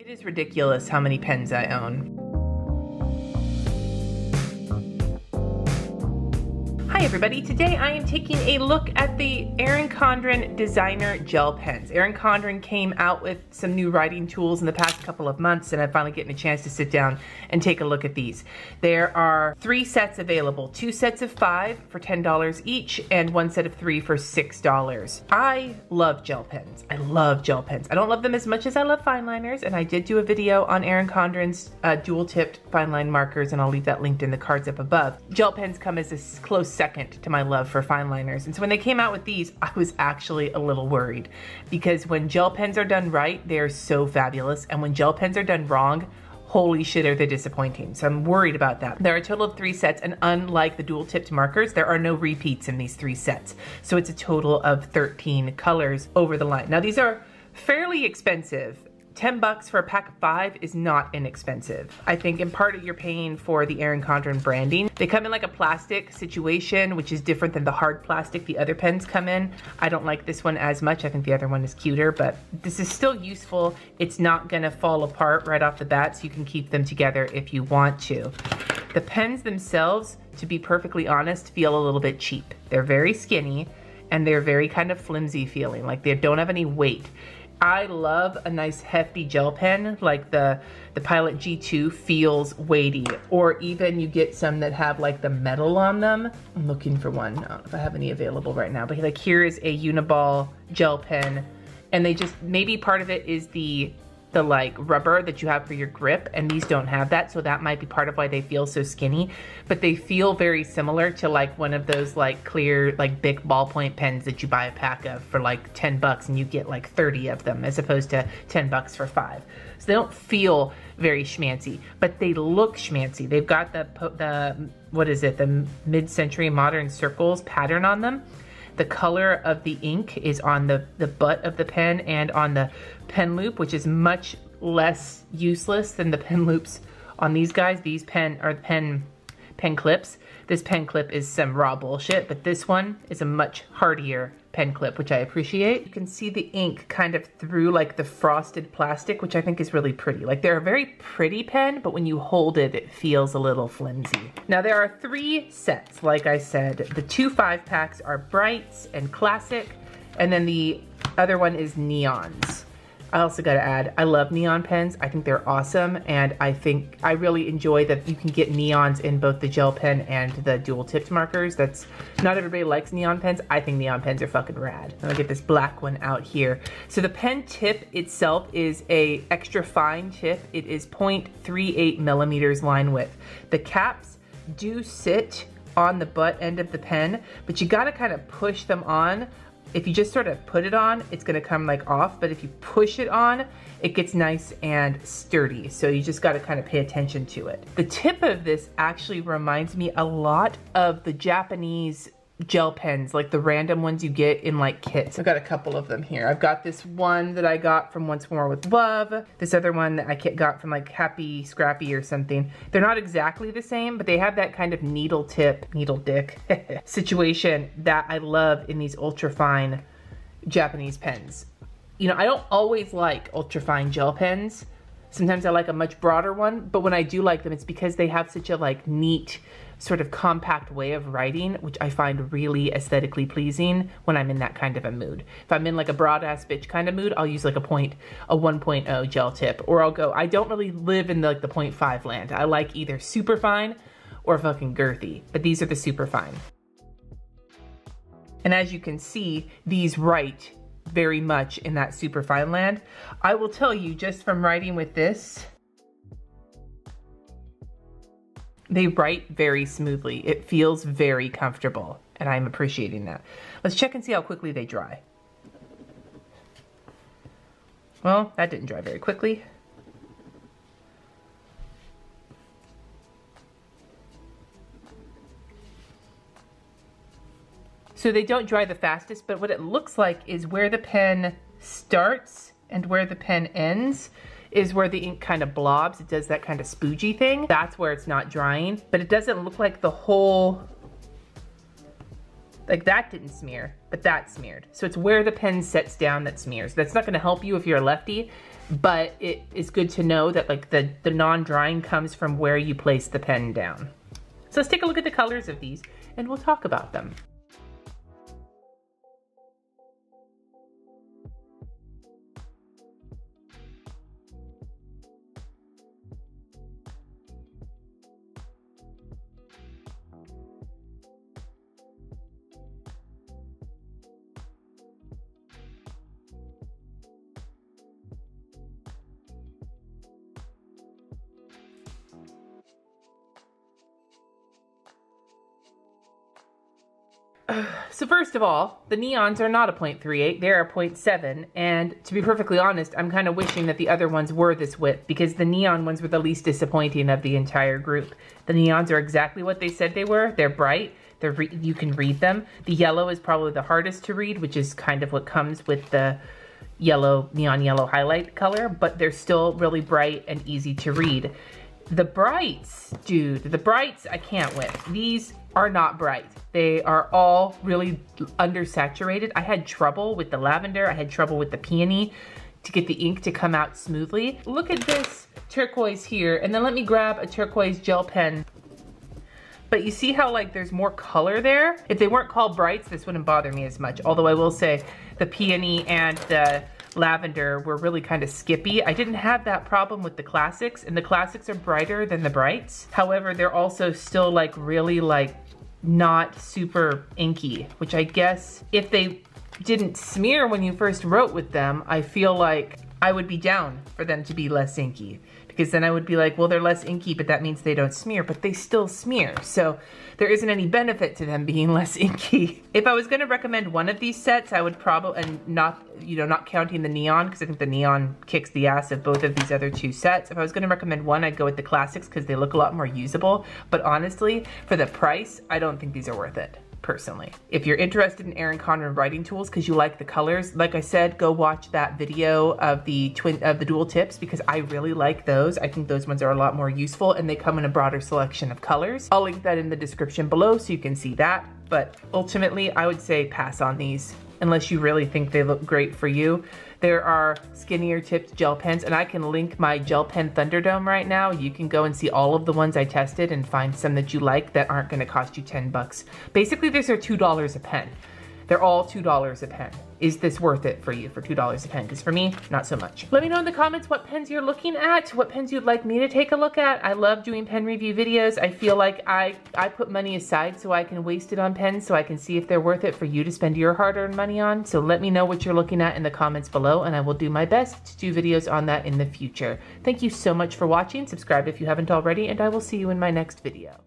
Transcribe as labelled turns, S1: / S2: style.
S1: It is ridiculous how many pens I own. Hi everybody, today I am taking a look at the Erin Condren designer gel pens. Erin Condren came out with some new writing tools in the past couple of months, and I'm finally getting a chance to sit down and take a look at these. There are 3 sets available, 2 sets of 5 for $10 each and 1 set of 3 for $6. I love gel pens. I love gel pens. I don't love them as much as I love fine liners, and I did do a video on Erin Condren's dual-tipped fine line markers, and I'll leave that linked in the cards up above. Gel pens come as a close second to my love for fine liners. And so when they came out with these, I was actually a little worried, because when gel pens are done right, they're so fabulous. And when gel pens are done wrong, holy shit, are they disappointing. So I'm worried about that. There are a total of 3 sets, and unlike the dual tipped markers, there are no repeats in these 3 sets. So it's a total of 13 colors over the line. Now these are fairly expensive. $10 for a pack of 5 is not inexpensive. I think in part you're paying for the Erin Condren branding. They come in like a plastic situation, which is different than the hard plastic the other pens come in. I don't like this one as much. I think the other one is cuter, but this is still useful. It's not gonna fall apart right off the bat, so you can keep them together if you want to. The pens themselves, to be perfectly honest, feel a little bit cheap. They're very skinny, and they're very kind of flimsy feeling, like they don't have any weight. I love a nice hefty gel pen, like the Pilot G2 feels weighty, or even you get some that have like the metal on them. I'm looking for one. I don't know if I have any available right now, but like here is a Uniball gel pen, and they just, maybe part of it is the like rubber that you have for your grip, and these don't have that, so that might be part of why they feel so skinny. But they feel very similar to like one of those like clear like big ballpoint pens that you buy a pack of for like $10 and you get like 30 of them, as opposed to $10 for 5. So they don't feel very schmancy, but they look schmancy. They've got the what is it, the mid-century modern circles pattern on them. The color of the ink is on the butt of the pen and on the pen loop, which is much less useless than the pen loops on these guys. These pen clips. This pen clip is some raw bullshit, but this one is a much hardier pen clip, which I appreciate. You can see the ink kind of through like the frosted plastic, which I think is really pretty. Like they're a very pretty pen, but when you hold it, it feels a little flimsy. Now there are 3 sets, like I said. The 2 5-packs are brights and classic, and then the other one is neons. I also gotta add, I love neon pens. I think they're awesome, and I think I really enjoy that you can get neons in both the gel pen and the dual tipped markers. That's, not everybody likes neon pens. I think neon pens are fucking rad. I'm gonna get this black one out here. So the pen tip itself is a extra fine tip. It is 0.38 millimeters line width. The caps do sit on the butt end of the pen, but you gotta kind of push them on. If you just sort of put it on, it's gonna come like off, but if you push it on, it gets nice and sturdy. So you just gotta kind of pay attention to it. The tip of this actually reminds me a lot of the Japanese gel pens, like the random ones you get in like kits. I've got a couple of them here. I've got this one that I got from Once More with Love. This other one that I got from like Happy Scrappy or something. They're not exactly the same, but they have that kind of needle tip, needle dick situation that I love in these ultra fine Japanese pens. You know, I don't always like ultra fine gel pens. Sometimes I like a much broader one, but when I do like them, it's because they have such a like neat, sort of compact way of writing, which I find really aesthetically pleasing when I'm in that kind of a mood. If I'm in like a broad ass bitch kind of mood, I'll use like a 1.0 gel tip, or I'll go, I don't really live in like the 0.5 land. I like either super fine or fucking girthy, but these are the super fine. And as you can see, these write very much in that super fine land. I will tell you, just from writing with this, they write very smoothly. It feels very comfortable, and I'm appreciating that. Let's check and see how quickly they dry. Well, that didn't dry very quickly. So they don't dry the fastest, but what it looks like is where the pen starts and where the pen ends is where the ink kind of blobs. It does that kind of spoogey thing. That's where it's not drying, but it doesn't look like the whole, like that didn't smear, but that smeared. So it's where the pen sets down that smears. That's not gonna help you if you're a lefty, but it is good to know that like the non-drying comes from where you place the pen down. So let's take a look at the colors of these and we'll talk about them. So first of all, the neons are not a 0.38, they're a 0.7, and to be perfectly honest, I'm kind of wishing that the other ones were this width because the neon ones were the least disappointing of the entire group. The neons are exactly what they said they were. They're bright, you can read them. The yellow is probably the hardest to read, which is kind of what comes with the yellow, neon yellow highlight color, but they're still really bright and easy to read. The brights, dude, the brights I can't with. These are not bright. They are all really undersaturated. I had trouble with the lavender. I had trouble with the peony to get the ink to come out smoothly. Look at this turquoise here, and then let me grab a turquoise gel pen. But you see how like there's more color there? If they weren't called brights, this wouldn't bother me as much. Although I will say the peony and the lavender were really kind of skippy. I didn't have that problem with the classics, and the classics are brighter than the brights. However, they're also still like really like not super inky, which I guess if they didn't smear when you first wrote with them, I feel like I would be down for them to be less inky, because then I would be like, well, they're less inky, but that means they don't smear, but they still smear. So there isn't any benefit to them being less inky. If I was gonna recommend one of these sets, I would probably, and not, you know, not counting the neon, because I think the neon kicks the ass of both of these other two sets. If I was gonna recommend one, I'd go with the classics because they look a lot more usable. But honestly, for the price, I don't think these are worth it. Personally. If you're interested in Erin Condren writing tools because you like the colors, like I said, go watch that video of the dual tips because I really like those. I think those ones are a lot more useful and they come in a broader selection of colors. I'll link that in the description below so you can see that. But ultimately, I would say pass on these unless you really think they look great for you. There are skinnier tipped gel pens, and I can link my gel pen Thunderdome right now. You can go and see all of the ones I tested and find some that you like that aren't gonna cost you 10 bucks. Basically, these are $2 a pen. They're all $2 a pen. Is this worth it for you for $2 a pen? Because for me, not so much. Let me know in the comments what pens you're looking at, what pens you'd like me to take a look at. I love doing pen review videos. I feel like I put money aside so I can waste it on pens so I can see if they're worth it for you to spend your hard-earned money on. So let me know what you're looking at in the comments below and I will do my best to do videos on that in the future. Thank you so much for watching. Subscribe if you haven't already and I will see you in my next video.